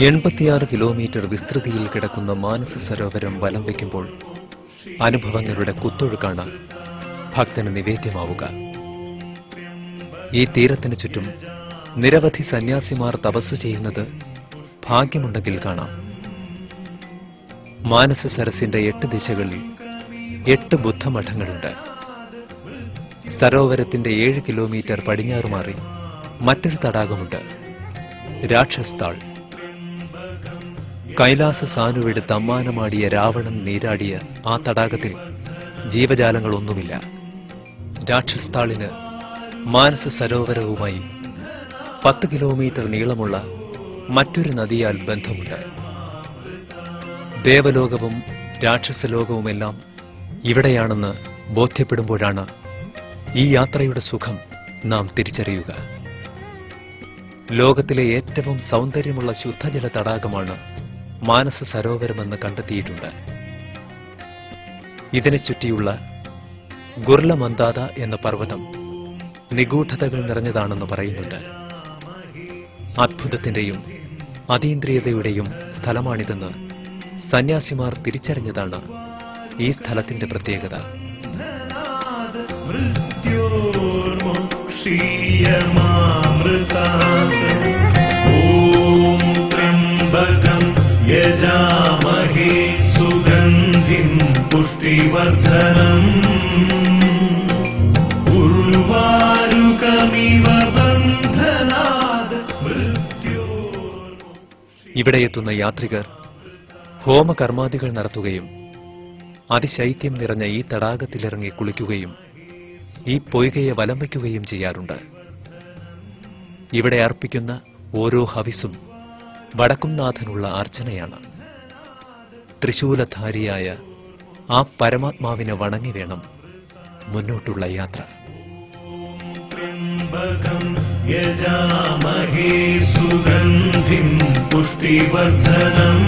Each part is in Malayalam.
86 കിലോമീറ്റർ വിസ്തൃതിയിൽ കിടക്കുന്ന മാനസ സരോവരം വലം വയ്ക്കുമ്പോൾ അനുഭവങ്ങളുടെ കുത്തൊഴുക്കാണ് ഭക്തന് നിവേദ്യമാവുക. ഈ തീരത്തിന് ചുറ്റും നിരവധി സന്യാസിമാർ തപസ്സു ചെയ്യുന്നത് ഭാഗ്യമുണ്ടെങ്കിൽ കാണാം. മാനസ സരസിന്റെ 8 ദിശകളിൽ 8 ബുദ്ധമഠങ്ങളുണ്ട്. സരോവരത്തിന്റെ 7 കിലോമീറ്റർ പടിഞ്ഞാറ് മാറി മറ്റൊരു തടാകമുണ്ട്, രാക്ഷസ്താൾ. കൈലാസ സാനുവെടുത്ത് അമ്മാനമാടിയ രാവണൻ നീരാടിയ ആ തടാകത്തിൽ ജീവജാലങ്ങളൊന്നുമില്ല. രാക്ഷസ്താളിന് മാനസ സരോവരവുമായി 10 കിലോമീറ്റർ നീളമുള്ള മറ്റൊരു നദിയാൽ ബന്ധമുണ്ട്. ദേവലോകവും രാക്ഷസലോകവുമെല്ലാം ഇവിടെയാണെന്ന് ബോധ്യപ്പെടുമ്പോഴാണ് ഈ യാത്രയുടെ സുഖം നാം തിരിച്ചറിയുക. ലോകത്തിലെ ഏറ്റവും സൗന്ദര്യമുള്ള ശുദ്ധജല തടാകമാണ് മാനസ സരോവരമെന്ന് കണ്ടെത്തിയിട്ടുണ്ട്. ഇതിനെ ചുറ്റിയുള്ള ഗുർലമന്ദാത എന്ന പർവ്വതം നിഗൂഢതകൾ നിറഞ്ഞതാണെന്ന് പറയുന്നുണ്ട്. അത്ഭുതത്തിന്റെയും അതീന്ദ്രിയതയുടെയും സ്ഥലമാണിതെന്ന് സന്യാസിമാർ തിരിച്ചറിഞ്ഞതാണ് ഈ സ്ഥലത്തിന്റെ പ്രത്യേകത. യജാമഹേ സുഗന്ധിം പുഷ്ടിവർദ്ധനം ഉർവാരുകമിവ ബന്ധനാത് മൃത്യോർ. ഇവിടെ എത്തുന്ന യാത്രികർ ഹോമകർമാദികൾ നടത്തുകയും അതിശൈത്യം നിറഞ്ഞ ഈ തടാകത്തിലിറങ്ങി കുളിക്കുകയും ഈ പൊയ്കയെ വലം വയ്ക്കുകയും ചെയ്യാറുണ്ട്. ഇവിടെ അർപ്പിക്കുന്ന ഓരോ ഹവിസും വടക്കുംനാഥനുള്ള അർച്ചനയാണ്. ത്രിശൂലധാരിയായ ആ പരമാത്മാവിനെ വണങ്ങി വേണം മുന്നോട്ടുള്ള യാത്ര. യജാമഹേ സുഗന്ധിം പുഷ്ടിവർദ്ധനം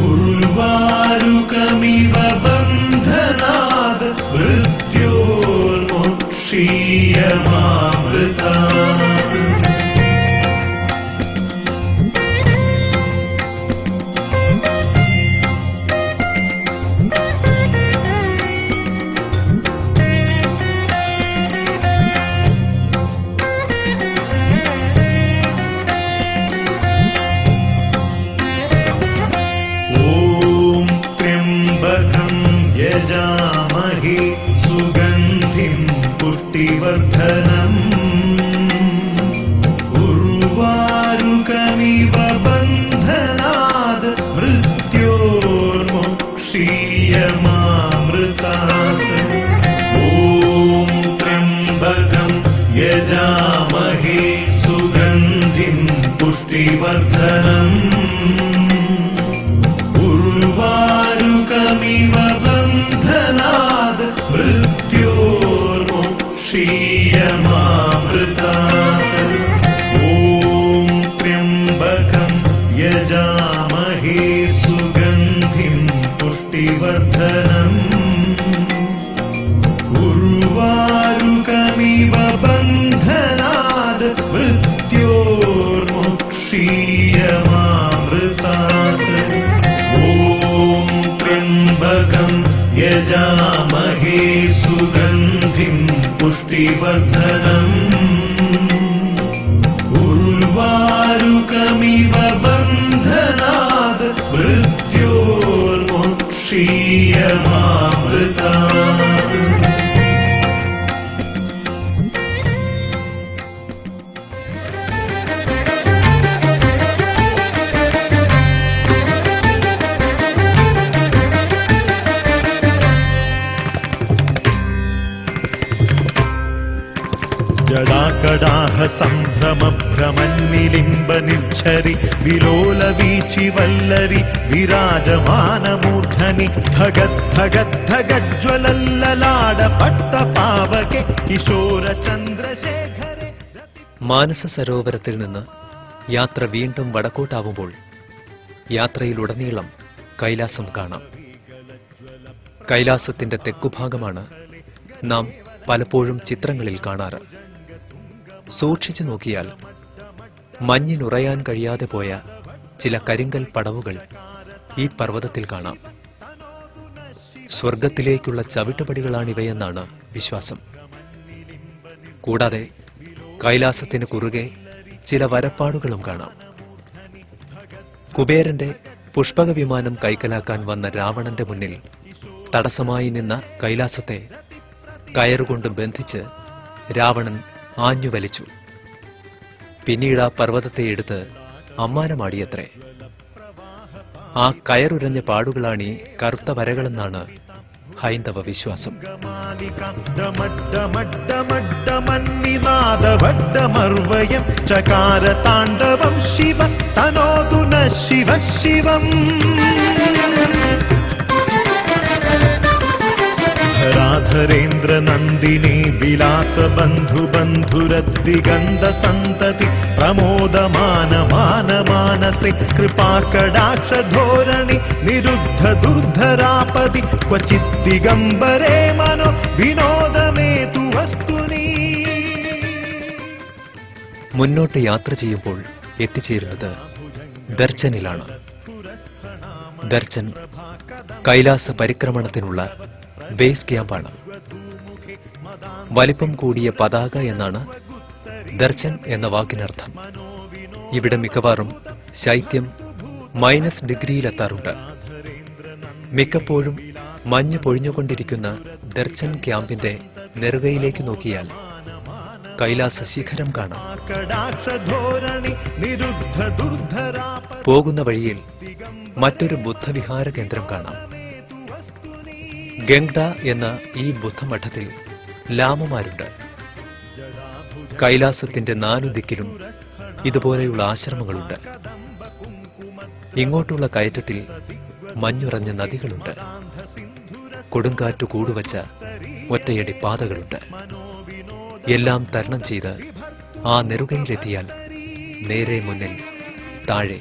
ഉർവാരുകമിവ ബന്ധനാത് മൃത്യോർമോക്ഷീയമാമൃതാത്. യജാമഹേ സുഗന്ധിം പുഷ്ടിവർദ്ധനം ഉർവാരുകമിവ ബന്ധനാത് മൃത്യോർമോക്ഷീയമാമൃതാത്. ഓം ത്രയംബകം യജാമഹേ സുഗന്ധിം പുഷ്ടിവർദ്ധനം ഉർവാരുകമിവ ബന്ധനാത് മൃത്യോർമോക്ഷീയമാമൃതാത്. ഓം ത്രയംബകം യജാമഹേ സുഗന്ധിം പുഷ്ടിവർദ്ധനം ഉർവാരുകമിവ ബന്ധനാത് മൃത്യോർമോക്ഷീയമാമൃതാത്. ഓം ത്രയംബകം യജാമഹേ സുഗന്ധിം പുഷ്ടിവർദ്ധനം ഉർവാരുകമിവ ബന്ധനാത് മൃത്യോർമോക്ഷീയമാമൃതാത്. ജടാകടാഹ സംഭ്രമ ഭ്രമന്നിലിംബ നിർച്ഛരി വിലോല വീചി വല്ലരി വിരാജമാനമൂർധനി ധഗദ്ധഗദ്ധഗജ്വലല്ലലാട പട്ടപാവകെ കിശോര ചന്ദ്രശേഖരെ. മാനസ സരോവരത്തിൽ നിന്ന് യാത്ര വീണ്ടും വടക്കോട്ടാവുമ്പോൾ യാത്രയിലുടനീളം കൈലാസം കാണാം. കൈലാസത്തിന്റെ തെക്കുഭാഗമാണ് നാം പലപ്പോഴും ചിത്രങ്ങളിൽ കാണാറ്. സൂക്ഷിച്ചു നോക്കിയാൽ മഞ്ഞിനുറയാൻ കഴിയാതെ പോയ ചില കരിങ്കൽ പടവുകൾ ഈ പർവ്വതത്തിൽ കാണാം. സ്വർഗത്തിലേക്കുള്ള ചവിട്ടുപടികളാണിവയെന്നാണ് വിശ്വാസം. കൂടാതെ കൈലാസത്തിന് കുറുകെ ചില വരപ്പാടുകളും കാണാം. കുബേരന്റെ പുഷ്പക വിമാനം കൈക്കലാക്കാൻ വന്ന രാവണന്റെ മുന്നിൽ തടസ്സമായി നിന്ന കൈലാസത്തെ കയറുകൊണ്ട് ബന്ധിച്ച് രാവണൻ ആഞ്ഞുവലിച്ചു. പിന്നീട് ആ പർവ്വതത്തെ എടുത്ത് അമ്മാനമാടിയത്രേ. ആ കയറുരഞ്ഞ പാടുകളാണീ കറുത്ത വരകളെന്നാണ് ഹൈന്ദവ വിശ്വാസം. ചകാര താണ്ഡവം ശിവ തനോതുന ശിവ ശിവം. ധരാധരേന്ദ്ര നന്ദിനി വിലാസ ബന്ധു ബന്ധുരദിഗന്ധ സന്തതി പ്രമോദമാന മാന മാനസെ കൃപാകടാക്ഷ ധോരണി നിരുദ്ധ ദുർധരാപതി ക്വചിത് ദിഗംബരേ മനോ വിനോദമേതു വസ്തുനി. മുന്നോട്ട് യാത്ര ചെയ്യുമ്പോൾ എത്തിച്ചേരുന്നത് ദർശനിലാണ്. ദർശൻ കൈലാസ പരിക്രമണത്തിനുള്ള ബേസ് ക്യാമ്പാണ്. വലിപ്പം കൂടിയ പതാക എന്നാണ് ദർശൻ എന്ന വാക്കിനർത്ഥം. ഇവിടെ മിക്കവാറും ശൈത്യം -ഡിഗ്രിയിലെത്താറുണ്ട്. മിക്കപ്പോഴും മഞ്ഞ് പൊഴിഞ്ഞുകൊണ്ടിരിക്കുന്ന ദർശൻ ക്യാമ്പിന്റെ നെറുകയിലേക്ക് നോക്കിയാൽ കൈലാസ ശിഖരം കാണാം. പോകുന്ന വഴിയിൽ മറ്റൊരു ബുദ്ധവിഹാര കേന്ദ്രം കാണാം. ഗംഗ്ഡ എന്ന ഈ ബുദ്ധമഠത്തിൽ ലാമമാരുണ്ട്. കൈലാസത്തിന്റെ 4 ദിക്കിലും ഇതുപോലെയുള്ള ആശ്രമങ്ങളുണ്ട്. ഇങ്ങോട്ടുള്ള കയറ്റത്തിൽ മഞ്ഞുറഞ്ഞ നദികളുണ്ട്. കൊടുങ്കാറ്റു കൂടുവച്ച ഒറ്റയടി പാതകളുണ്ട്. എല്ലാം തരണം ചെയ്ത് ആ നെറുകയിലെത്തിയാൽ നേരെ മുന്നിൽ താഴെ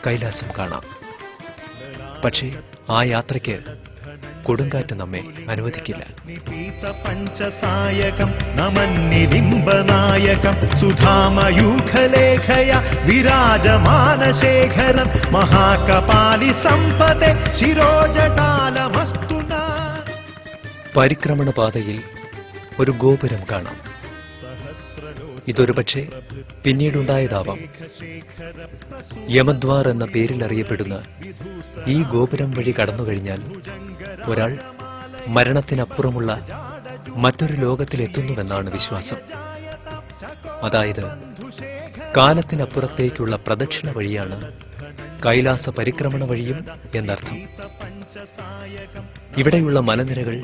കൈലാസം കാണാം. പക്ഷേ ആ യാത്രയ്ക്ക് കൊടുങ്കാറ്റ് നമ്മെ അനുവദിക്കില്ല. പഞ്ചസായകം നമന്നിലിംബനായകം സുധാമയൂഖലേഖയ വിരാജമാനശേഖരം മഹാകപാലി സമ്പത്തെ ശിരോജടാലമസ്തുന. പരിക്രമണ പാതയിൽ ഒരു ഗോപുരം കാണാം. ഇതൊരു പക്ഷേ പിന്നീടുണ്ടായതാവാം. യമദ്വാർ എന്ന പേരിൽ അറിയപ്പെടുന്ന ഈ ഗോപുരം വഴി കടന്നുകഴിഞ്ഞാൽ ഒരാൾ മരണത്തിനപ്പുറമുള്ള മറ്റൊരു ലോകത്തിലെത്തുന്നുവെന്നാണ് വിശ്വാസം. അതായത് കാലത്തിനപ്പുറത്തേക്കുള്ള പ്രദക്ഷിണ വഴിയാണ് കൈലാസ പരിക്രമണ വഴിയും എന്നർത്ഥം. ഇവിടെയുള്ള മലനിരകൾ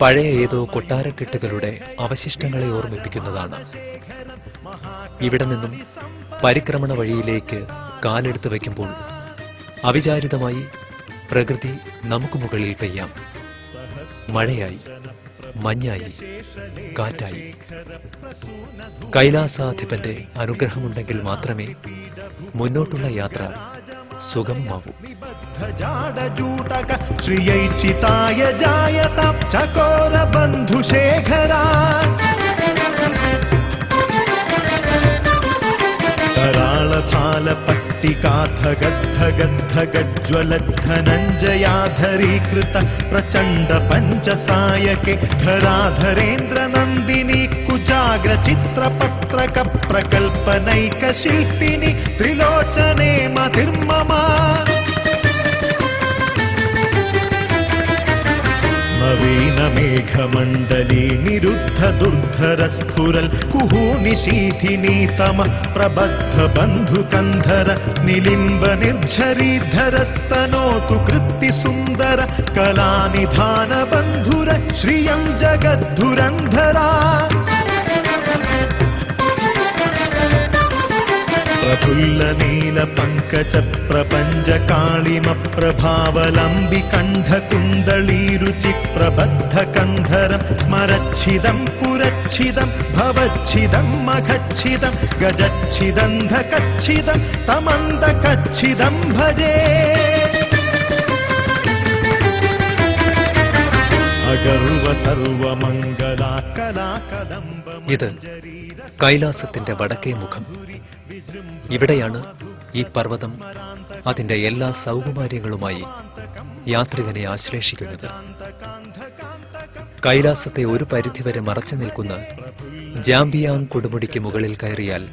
പഴയ ഏതോ കൊട്ടാരക്കെട്ടുകളുടെ അവശിഷ്ടങ്ങളെ ഓർമ്മിപ്പിക്കുന്നതാണ്. ഇവിടെ നിന്നും പരിക്രമണ വഴിയിലേക്ക് കാലെടുത്ത് വയ്ക്കുമ്പോൾ അവിചാരിതമായി പ്രകൃതി നമുക്ക് മുകളിൽ പെയ്യാം. മഴയായി, മഞ്ഞായി, കാറ്റായി. കൈലാസാധിപന്റെ അനുഗ്രഹമുണ്ടെങ്കിൽ മാത്രമേ മുന്നോട്ടുള്ള യാത്ര സുഗമമാവൂ. ശ്രീയൈചിതായ ജായതാം ചകോര ബന്ധുശേഖരാ कराळभाल पट्टिकाधगद्धगद्धगज्ज्वलद्धनञ्जयाधरीकृत प्रचण्ड पञ्चसायके धराधरेन्द्र नन्दिनी कुजाग्र चित्रपत्रक प्रकल्पनैक शिल्पिनि त्रिलोचने मतिर्ममा नवीन मेघमण्डली निरुद्ध दुर्धर स्फुरल कुहूनिशीथिनी तम प्रबद्ध बन्धुकन्धर निलिम्ब निर्झरीधर स्तनोतु कृत्ति सुन्दर कलानिधान बन्धुर श्रियं जगद्धुरन्धरा प्रफुल्ल नील पंकज प्रपंच कालिम प्रभावलंबि कंठ कुंडली रुचि प्रबद्ध कंधरं स्मरच्छिदं पुरच्छिदं भवच्छिदं मखच्छिदं गजच्छिदं धकच्छिदं तमन्दकच्छिदं भजे अगर्व सर्वमंगला कला कदम्ब ഇത് കൈലാസത്തിന്റെ വടക്കേ മുഖം. ഇവിടെയാണ് ഈ പർവ്വതം അതിന്റെ എല്ലാ സൗകുമാര്യങ്ങളുമായി യാത്രികനെ ആശ്ലേഷിക്കുന്നത്. കൈലാസത്തെ ഒരു പരിധിവരെ മറച്ചു നിൽക്കുന്ന ജാംബിയാങ് കൊടുമുടിക്ക് മുകളിൽ കയറിയാൽ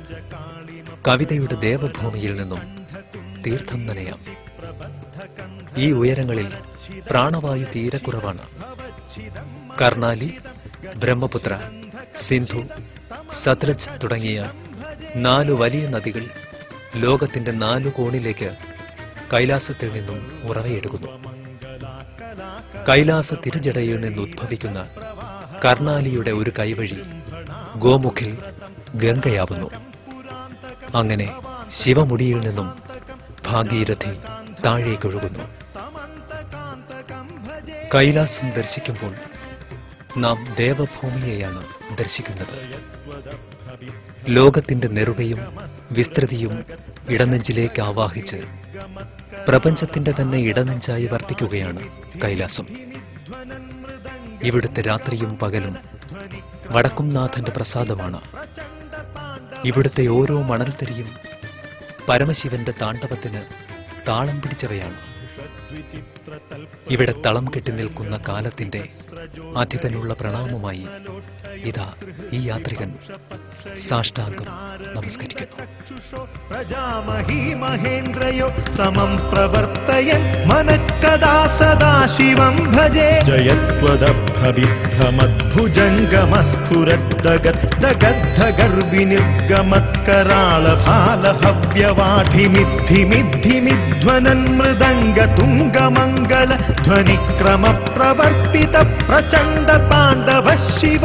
കവിതയുടെ ദേവഭൂമിയിൽ നിന്നും തീർത്ഥം നനയാം. ഈ ഉയരങ്ങളിൽ പ്രാണവായു തീരെ കുറവാണ്. കർണാലി, ബ്രഹ്മപുത്ര, സിന്ധു, സത്ലജ് തുടങ്ങിയ 4 വലിയ നദികൾ ലോകത്തിന്റെ 4 കോണിലേക്ക് കൈലാസത്തിൽ നിന്നും ഉറവയെടുക്കുന്നു. കൈലാസ തിരുജടയിൽ നിന്ന് ഉദ്ഭവിക്കുന്ന കർണാലിയുടെ ഒരു കൈവഴി ഗോമുഖിൽ ഗംഗയാവുന്നു. അങ്ങനെ ശിവമുടിയിൽ നിന്നും ഭാഗീരഥി താഴേക്കൊഴുകുന്നു. കൈലാസം ദർശിക്കുമ്പോൾ നാം ദേവഭൂമിയെയാണ് ദർശിക്കുന്നത്. ലോകത്തിന്റെ നെറുകയും വിസ്തൃതിയും ഇടനെഞ്ചിലേക്ക് ആവാഹിച്ച് പ്രപഞ്ചത്തിന്റെ തന്നെ ഇടനെഞ്ചായി വർത്തിക്കുകയാണ് കൈലാസം. ഇവിടുത്തെ രാത്രിയും പകലും വടക്കുംനാഥന്റെ പ്രസാദമാണ്. ഇവിടുത്തെ ഓരോ മണൽത്തരിയും പരമശിവന്റെ താണ്ഡവത്തിന് താളം പിടിച്ചവയാണ്. ഇവിടെ തളം കെട്ടി നിൽക്കുന്ന കാലത്തിന്റെ അധിപനുള്ള പ്രണാമമായി ഇതാ ഈ യാത്രികൻ സാഷ്ടാംഗം നമസ്കരിക്കുന്നു. പ്രജാമഹീ മഹേന്ദ്രയോ സമം പ്രവർത്തയൻ മനഃകദാ സദാശിവം ഭജേ. ജയത്വദഭ്രവിഭ്രമദ്ഭുജംഗമസ്ഫുരദ്ദഗദ്ധഗർവിനിർഗമത്കരാളഭാലഭവ്യവാഠിമിദ്ധിമിദ്ധിമിധ്വനൻ മൃദംഗ തുംഗമംഗല ധ്വനിക്രമ പ്രവർത്തിത പ്രചണ്ഡ താണ്ഡവ ശിവ.